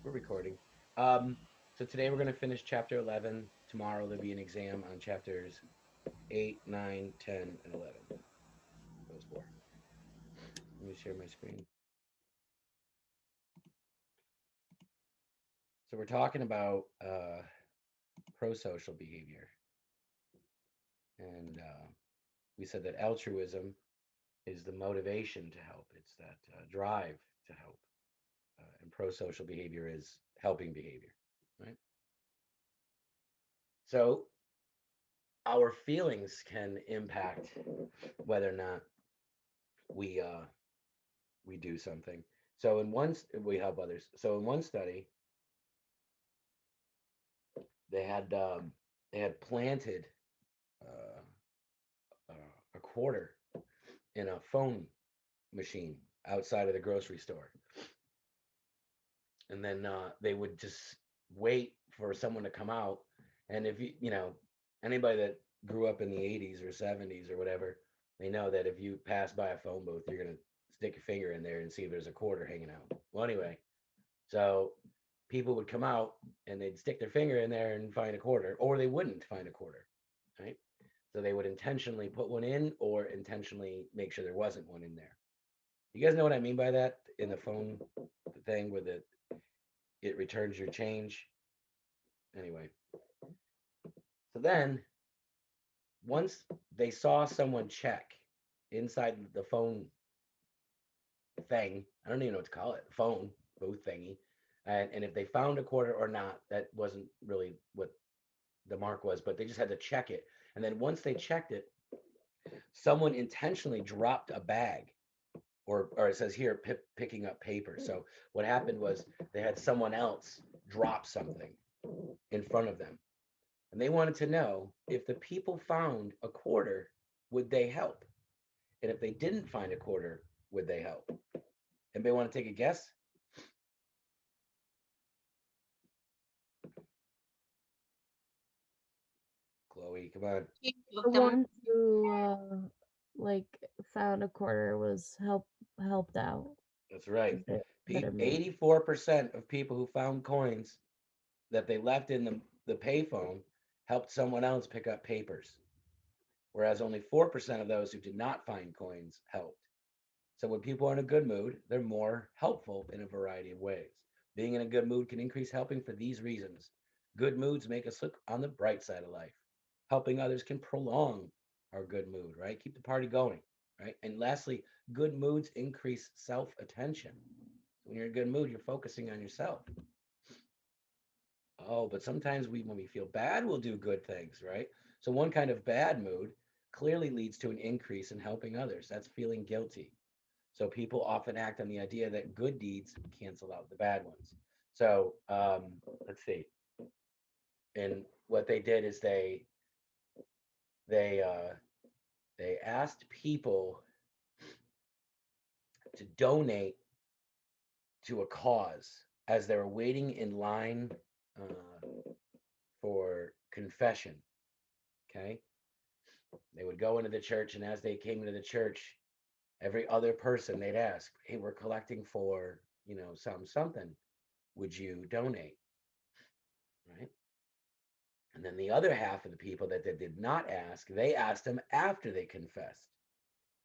We're recording. So today we're going to finish chapter 11. Tomorrow there'll be an exam on chapters 8, 9, 10, and 11. Those four. Let me share my screen. So we're talking about pro-social behavior. And we said that altruism is the motivation to help. It's that drive to help. And pro-social behavior is helping behavior, right? So our feelings can impact whether or not we we do something. So in one we help others. So in one study, they had um, they had planted uh, a quarter in a phone machine outside of the grocery store, and then they would just wait for someone to come out. And if you anybody that grew up in the 80s or 70s or whatever, they know that if you pass by a phone booth, you're gonna stick your finger in there and see if there's a quarter hanging out. Well, anyway, so people would come out and they'd stick their finger in there and find a quarter, or they wouldn't find a quarter, right? So they would intentionally put one in or intentionally make sure there wasn't one in there. You guys know what I mean by that in the phone thing where it returns your change? Anyway, so then once they saw someone check inside the phone thing, I don't even know what to call it, phone booth thingy, and if they found a quarter or not, that wasn't really what the mark was, but they just had to check it. And then once they checked it, someone intentionally dropped a bag, or it says here picking up paper. So what happened was they had someone else drop something in front of them, and they wanted to know if the people found a quarter, would they help? And if they didn't find a quarter, would they help? Anybody want to take a guess? Chloe, come on. The ones who like found a quarter was helped out. That's right. Is it better mood? 84% of people who found coins that they left in the payphone helped someone else pick up papers, whereas only 4% of those who did not find coins helped. So when people are in a good mood, they're more helpful in a variety of ways. Being in a good mood can increase helping for these reasons. Good moods make us look on the bright side of life. Helping others can prolong our good mood, right? Keep the party going, right? And lastly, good moods increase self attention. When you're in a good mood, you're focusing on yourself. Oh, but sometimes when we feel bad, we'll do good things, right? So one kind of bad mood clearly leads to an increase in helping others. That's feeling guilty. So people often act on the idea that good deeds cancel out the bad ones. So let's see. And what they did is they uh, they asked people to donate to a cause as they were waiting in line for confession. Okay, they would go into the church, and as they came into the church, every other person they'd ask, "Hey, we're collecting for something. Would you donate?" Right? And then the other half of the people that they did not ask, they asked them after they confessed.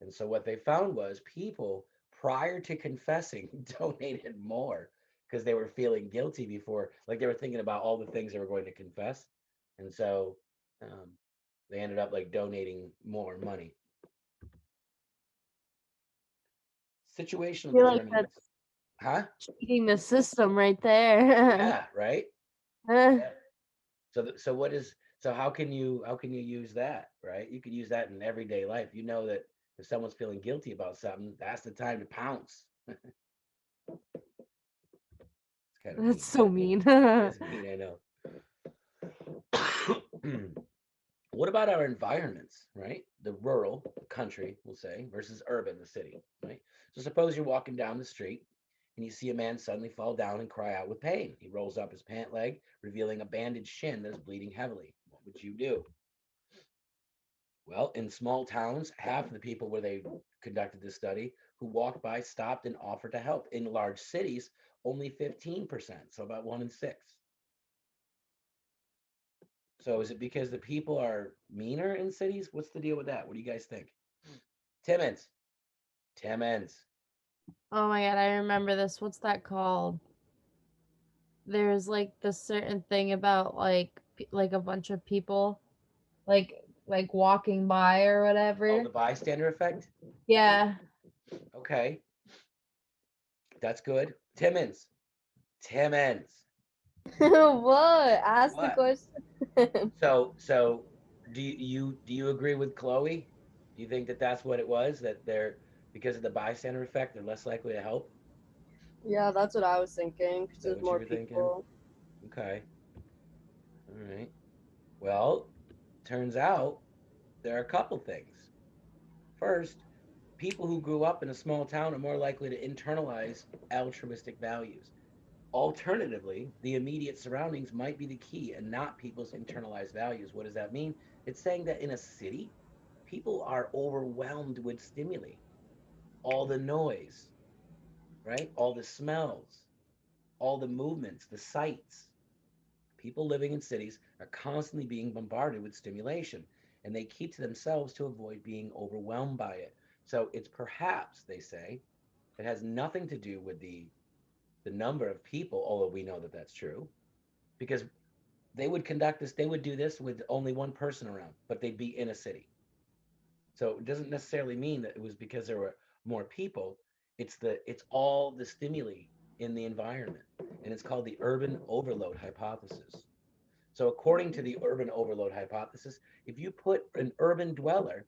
And so what they found was people prior to confessing donated more because they were feeling guilty before, like they were thinking about all the things they were going to confess. And so um, they ended up like donating more money. Situational I feel like determinants. that's Huh? cheating the system right there. Yeah, right? Yeah. So what is so how can you use that, right? You could use that in everyday life. You know that if someone's feeling guilty about something, that's the time to pounce. It's kind of That's mean. so mean. It is mean, I know. What about our environments, right? The rural, the country, we'll say, versus urban, the city, right? So suppose you're walking down the street and you see a man suddenly fall down and cry out with pain. He rolls up his pant leg, revealing a bandaged shin that is bleeding heavily. What would you do? Well, in small towns, half of the people where they conducted this study who walked by stopped and offered to help. In large cities, only 15%. So about 1 in 6. So is it because the people are meaner in cities? What's the deal with that? What do you guys think? Timmons. Timmons. Oh my god, I remember this. What's that called? There's like this certain thing about like a bunch of people like walking by or Oh, whatever. the bystander effect? Yeah. Okay, that's good. Timmons. Timmons. What? Ask the What? question. So do you agree with Chloe? Do you think that that's what it was? That they're because of the bystander effect, they're less likely to help? Yeah, that's what I was thinking, Is because that there's what you more were thinking? people. Okay. All right. Well, turns out there are a couple things. First, people who grew up in a small town are more likely to internalize altruistic values. Alternatively, the immediate surroundings might be the key and not people's internalized values. What does that mean? It's saying that in a city, people are overwhelmed with stimuli, all the noise, right? All the smells, all the movements, the sights. People living in cities are constantly being bombarded with stimulation, and they keep to themselves to avoid being overwhelmed by it. So it's perhaps, they say, it has nothing to do with the number of people, although we know that that's true, because they would do this with only one person around, but they'd be in a city. So it doesn't necessarily mean that it was because there were more people. It's all the stimuli in the environment, and it's called the urban overload hypothesis. So according to the urban overload hypothesis, if you put an urban dweller,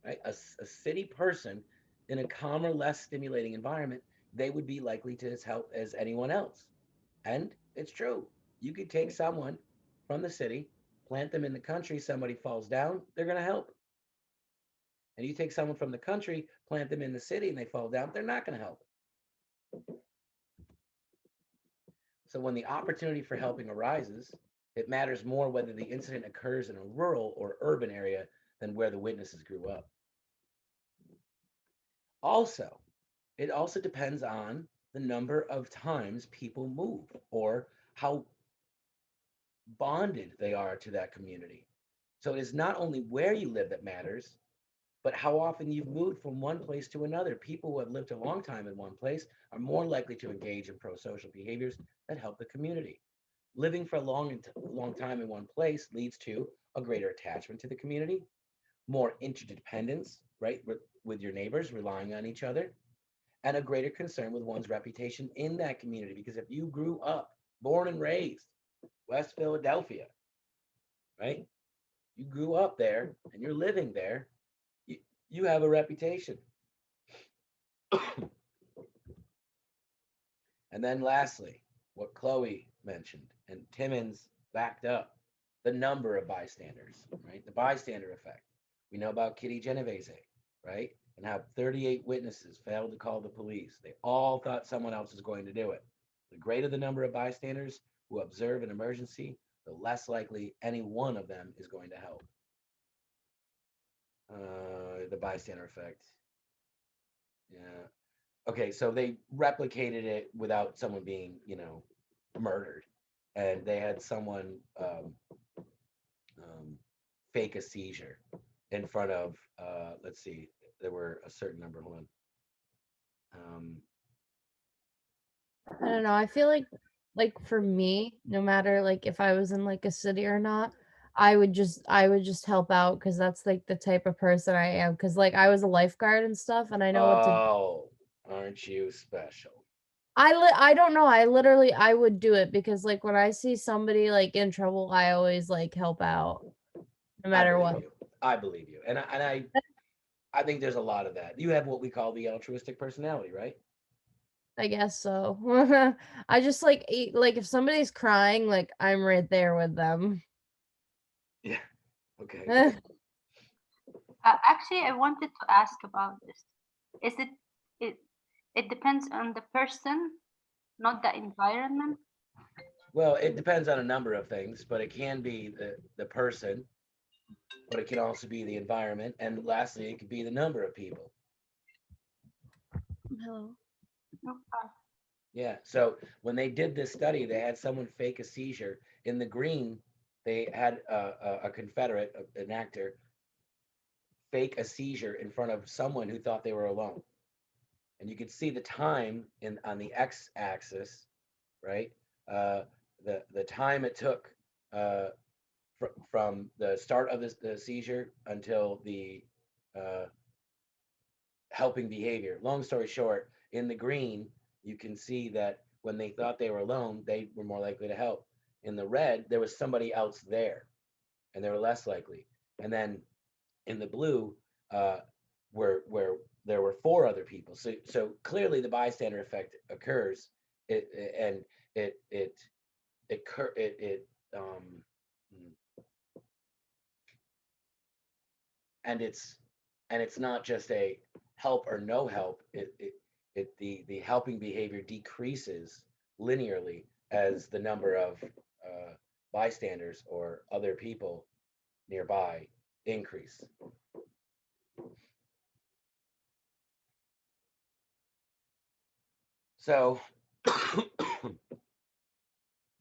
right, a city person in a calmer, less stimulating environment, they would be likely to as help as anyone else. And it's true. You could take someone from the city, plant them in the country, somebody falls down, they're going to help. And you take someone from the country, plant them in the city, and they fall down, they're not going to help. So when the opportunity for helping arises, it matters more whether the incident occurs in a rural or urban area than where the witnesses grew up. Also, it also depends on the number of times people move or how bonded they are to that community. So it is not only where you live that matters, but how often you've moved from one place to another. People who have lived a long time in one place are more likely to engage in pro-social behaviors that help the community. Living for a long time in one place leads to a greater attachment to the community, more interdependence, right, with your neighbors, relying on each other, and a greater concern with one's reputation in that community. Because if you grew up, born and raised, West Philadelphia, right, you grew up there and you're living there, you, you have a reputation. And then lastly, what Chloe mentioned and Timmons backed up, the number of bystanders, right? The bystander effect. We know about Kitty Genovese, right? And how 38 witnesses failed to call the police. They all thought someone else was going to do it. The greater the number of bystanders who observe an emergency, the less likely any one of them is going to help. The bystander effect. Yeah. Okay, so they replicated it without someone being, murdered, and they had someone um, fake a seizure in front of. Let's see, there were a certain number. Hold on. Um, I don't know. I feel like for me, no matter like if I was in like a city or not, I would just help out because that's like the type of person I am. Because like I was a lifeguard and stuff, and I know what to. oh, aren't you special? I don't know. I would do it because like when I see somebody like in trouble, I always like help out no I matter believe what. you. I believe you, and I think there's a lot of that. You have what we call the altruistic personality, right? I guess so. I just like if somebody's crying, like I'm right there with them. Yeah. Okay. Actually, I wanted to ask about this. Is it it depends on the person, not the environment? Well, it depends on a number of things, but it can be the person, but it can also be the environment, and lastly, it could be the number of people. Hello. Okay. Yeah. So when they did this study, they had someone fake a seizure. In the green, they had a Confederate, an actor, fake a seizure in front of someone who thought they were alone. And you could see the time in on the x-axis, right? Uh, the time it took uh, from the start of the seizure until the uh, helping behavior. Long story short, in the green, you can see that when they thought they were alone, they were more likely to help. In the red, there was somebody else there, and they were less likely. And then in the blue, uh, where there were four other people. So clearly the bystander effect occurs. It and it it and it's not just a help or no help. The helping behavior decreases linearly as the number of bystanders or other people nearby increase. So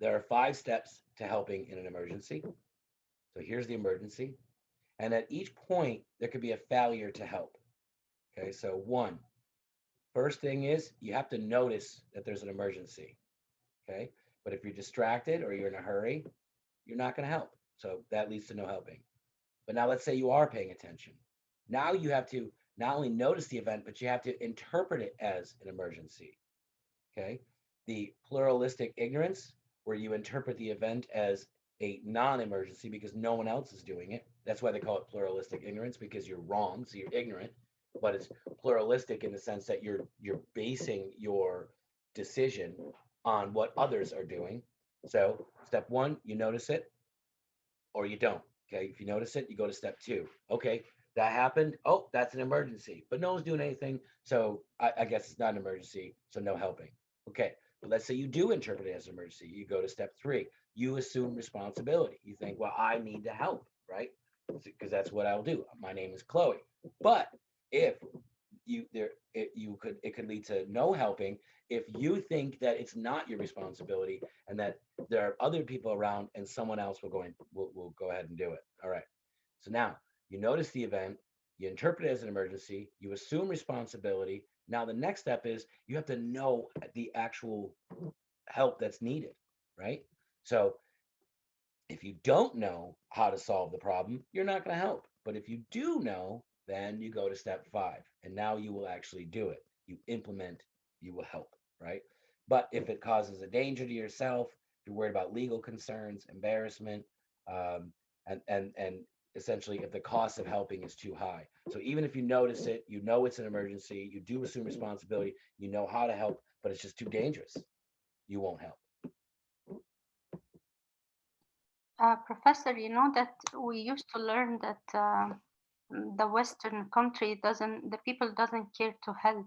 there are 5 steps to helping in an emergency. So here's the emergency. And at each point, there could be a failure to help. Okay, so one, first thing is you have to notice that there's an emergency. Okay, but if you're distracted or you're in a hurry, you're not going to help. So that leads to no helping. But now let's say you are paying attention. Now you have to not only notice the event, but you have to interpret it as an emergency. Okay, the pluralistic ignorance, where you interpret the event as a non-emergency because no one else is doing it. That's why they call it pluralistic ignorance, because you're wrong, so you're ignorant. But it's pluralistic in the sense that you're basing your decision on what others are doing. So step one, you notice it or you don't. Okay, if you notice it, you go to step two. Okay, that happened. Oh, that's an emergency, but no one's doing anything, so I guess it's not an emergency, so no helping. Okay, but let's say you do interpret it as an emergency. You go to step three. You assume responsibility. You think, well, I need to help, right? Because that's what I'll do. My name is Chloe. But if it could lead to no helping if you think that it's not your responsibility and that there are other people around and someone else will go ahead and do it. All right. So now you notice the event, you interpret it as an emergency, you assume responsibility. Now the next step is you have to know the actual help that's needed, right? So if you don't know how to solve the problem, you're not going to help. But if you do know, then you go to step five, and now you will actually do it. You implement, you will help, right? But if it causes a danger to yourself, if you're worried about legal concerns, embarrassment, um, and essentially if the cost of helping is too high. So even if you notice it, you know it's an emergency, you do assume responsibility, you know how to help, but it's just too dangerous, you won't help. Professor, you know that we used to learn that the Western country the people doesn't care to help,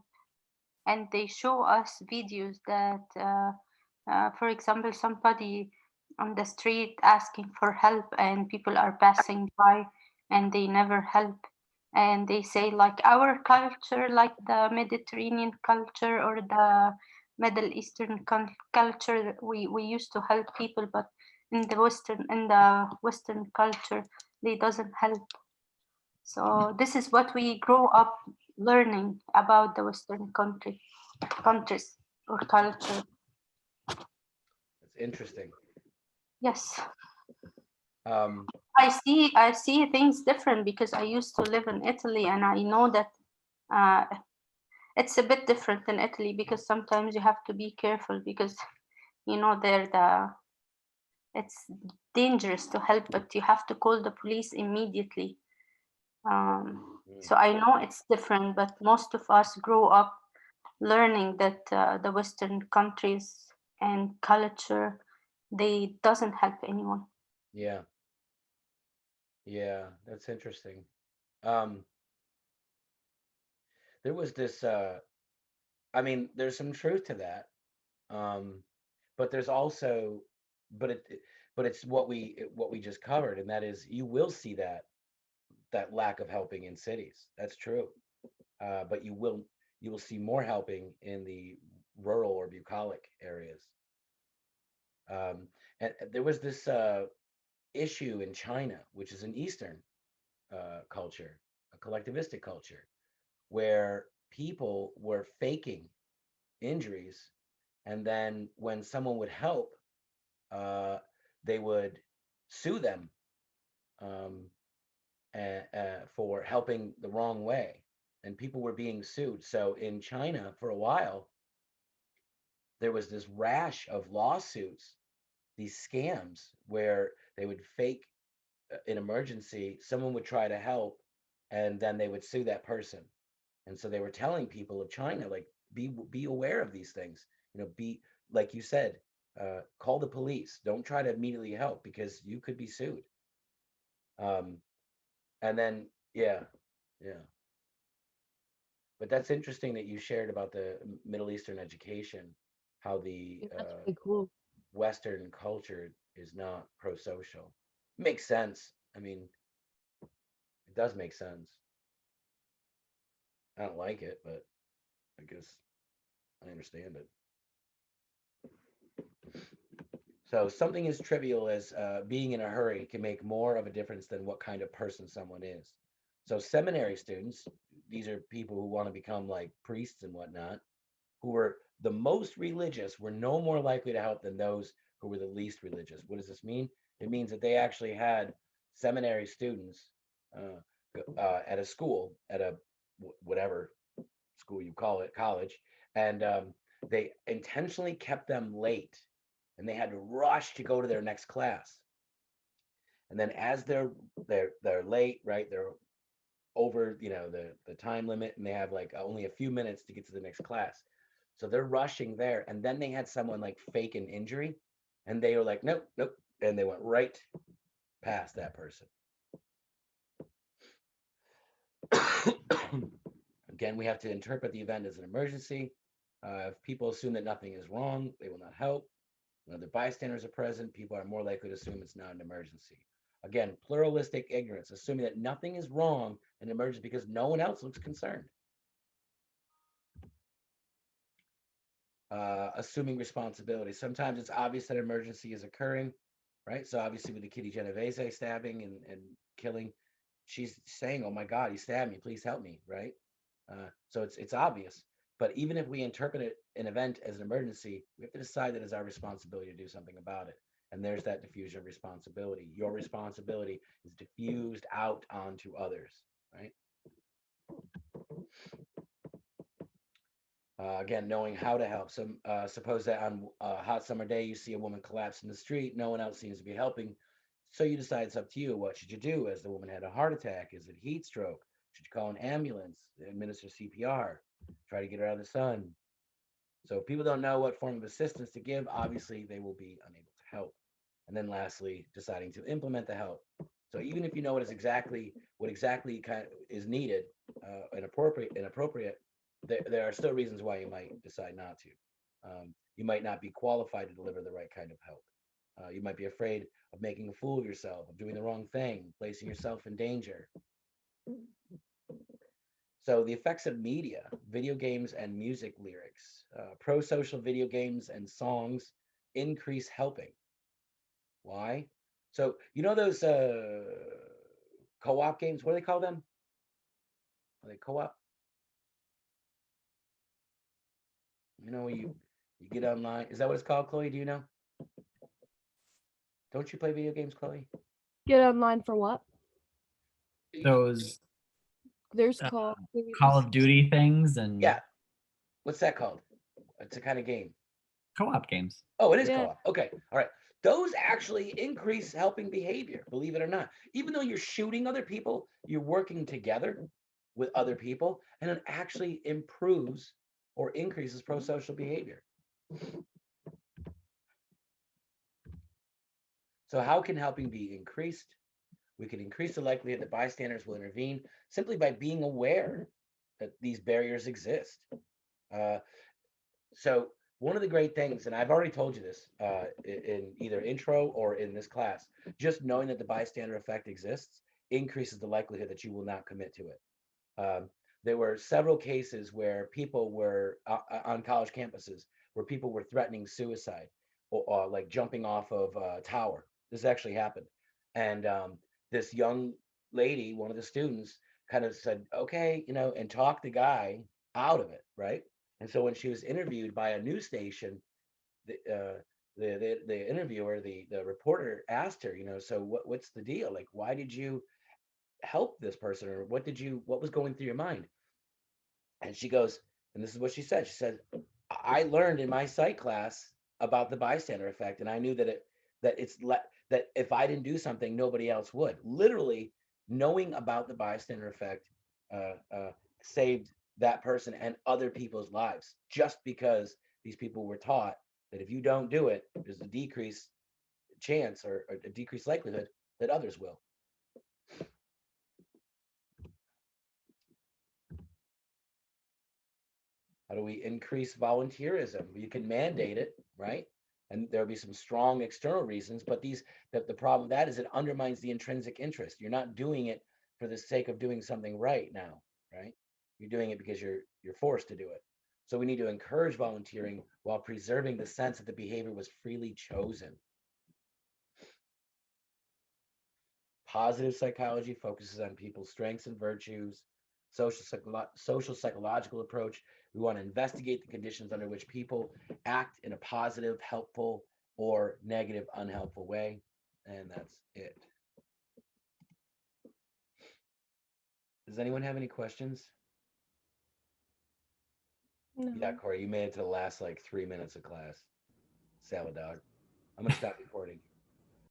and they show us videos that, for example, somebody on the street asking for help, and people are passing by, and they never help, and they say like our culture, like the Mediterranean culture or the Middle Eastern culture, we used to help people, but in the Western culture, they doesn't help. So this is what we grow up learning about the Western countries or culture. It's interesting. Yes, Um, I see things different because I used to live in Italy, and I know that uh, it's a bit different in Italy because sometimes you have to be careful because you know it's dangerous to help, but you have to call the police immediately. mm, So I know it's different, but most of us grow up learning that the Western countries and culture, they doesn't help anyone. yeah, yeah, that's interesting. Um, there was this I mean, there's some truth to that. Um, but there's also but but it's what we just covered, and that is you will see that lack of helping in cities. That's true. But you will see more helping in the rural or bucolic areas. And there was this issue in China, which is an Eastern culture, a collectivistic culture, where people were faking injuries, and then when someone would help, uh, they would sue them um, for helping the wrong way, and people were being sued. So in China, for a while, there was this rash of lawsuits, these scams where they would fake an emergency, someone would try to help, and then they would sue that person. And so they were telling people of China, like, be aware of these things. Be like you said, call the police. Don't try to immediately help because you could be sued. Um, and then, yeah, yeah. But that's interesting that you shared about the Middle Eastern education, how the That's pretty cool. Western culture is not pro-social. Makes sense. I mean, it does make sense. I don't like it, but I guess I understand it. So something as trivial as being in a hurry can make more of a difference than what kind of person someone is. So seminary students, these are people who want to become like priests and whatnot, who were the most religious were no more likely to help than those who were the least religious. What does this mean? It means that they actually had seminary students at a school, at a whatever school you call it, college, and they intentionally kept them late, and they had to rush to go to their next class. And then as they're late, right? They're over, the time limit, and they have like only a few minutes to get to the next class. So they're rushing there, and then they had someone like fake an injury, and they were like, nope, nope, and they went right past that person. Again, we have to interpret the event as an emergency. If people assume that nothing is wrong, they will not help. When other bystanders are present, people are more likely to assume it's not an emergency. Again, pluralistic ignorance, assuming that nothing is wrong in an emergency because no one else looks concerned. Assuming responsibility. Sometimes it's obvious that an emergency is occurring, right? So obviously with the Kitty Genovese stabbing and killing, she's saying, "Oh my God, he stabbed me! Please help me!" Right? So it's obvious. But even if we interpret an event as an emergency, we have to decide that it's our responsibility to do something about it. And there's that diffusion of responsibility. Your responsibility is diffused out onto others, right? Again, knowing how to help. Suppose that on a hot summer day, you see a woman collapse in the street. No one else seems to be helping. So you decide it's up to you. What should you do? As the woman had a heart attack? Is it heat stroke? Should you call an ambulance? Administer CPR? Try to get her out of the sun? So if people don't know what form of assistance to give, obviously they will be unable to help. And then lastly, deciding to implement the help. So even if you know what exactly kind of is needed and appropriate, there are still reasons why you might decide not to. You might not be qualified to deliver the right kind of help. You might be afraid of making a fool of yourself, of doing the wrong thing, placing yourself in danger. So the effects of media, video games and music lyrics, pro-social video games and songs increase helping. Why? So you know those co-op games? What do they call them? Are they co-op? When you get online. Is that what it's called, Chloe? Do you know? Don't you play video games, Chloe? Get online for what? Those There's Call Call of Duty things and Yeah. What's that called? It's a kind of game. co-op games. Oh, it is Yeah. co-op. Okay. All right. Those actually increase helping behavior, believe it or not. Even though you're shooting other people, you're working together with other people, and it actually improves or increases pro-social behavior. So how can helping be increased? We can increase the likelihood that bystanders will intervene simply by being aware that these barriers exist. So one of the great things, and I've already told you this in either intro or in this class, just knowing that the bystander effect exists increases the likelihood that you will not commit to it. there were several cases where people were on college campuses where people were threatening suicide or like jumping off of a tower. This actually happened. And this young lady, one of the students, kind of said, okay, you know, and talked the guy out of it, right? And so when she was interviewed by a news station, the the interviewer, the reporter asked her, you know, so what's the deal? Like, why did you help this person, or what was going through your mind? And she goes, and this is what she said. She said, I learned in my psych class about the bystander effect, and I knew that if I didn't do something, nobody else would. Literally, knowing about the bystander effect saved that person and other people's lives, just because these people were taught that if you don't do it, there's a decreased chance or a decreased likelihood that others will. How do we increase volunteerism? You can mandate it, right? And there'll be some strong external reasons, but the problem with that is it undermines the intrinsic interest. You're not doing it for the sake of doing something right now, right? You're doing it because you're forced to do it. So we need to encourage volunteering while preserving the sense that the behavior was freely chosen. Positive psychology focuses on people's strengths and virtues. Social psychological approach, we want to investigate the conditions under which people act in a positive, helpful, or negative, unhelpful way. And that's it. Does anyone have any questions? No. Yeah, Corey, you made it to the last like 3 minutes of class. Salad dog. I'm gonna stop recording.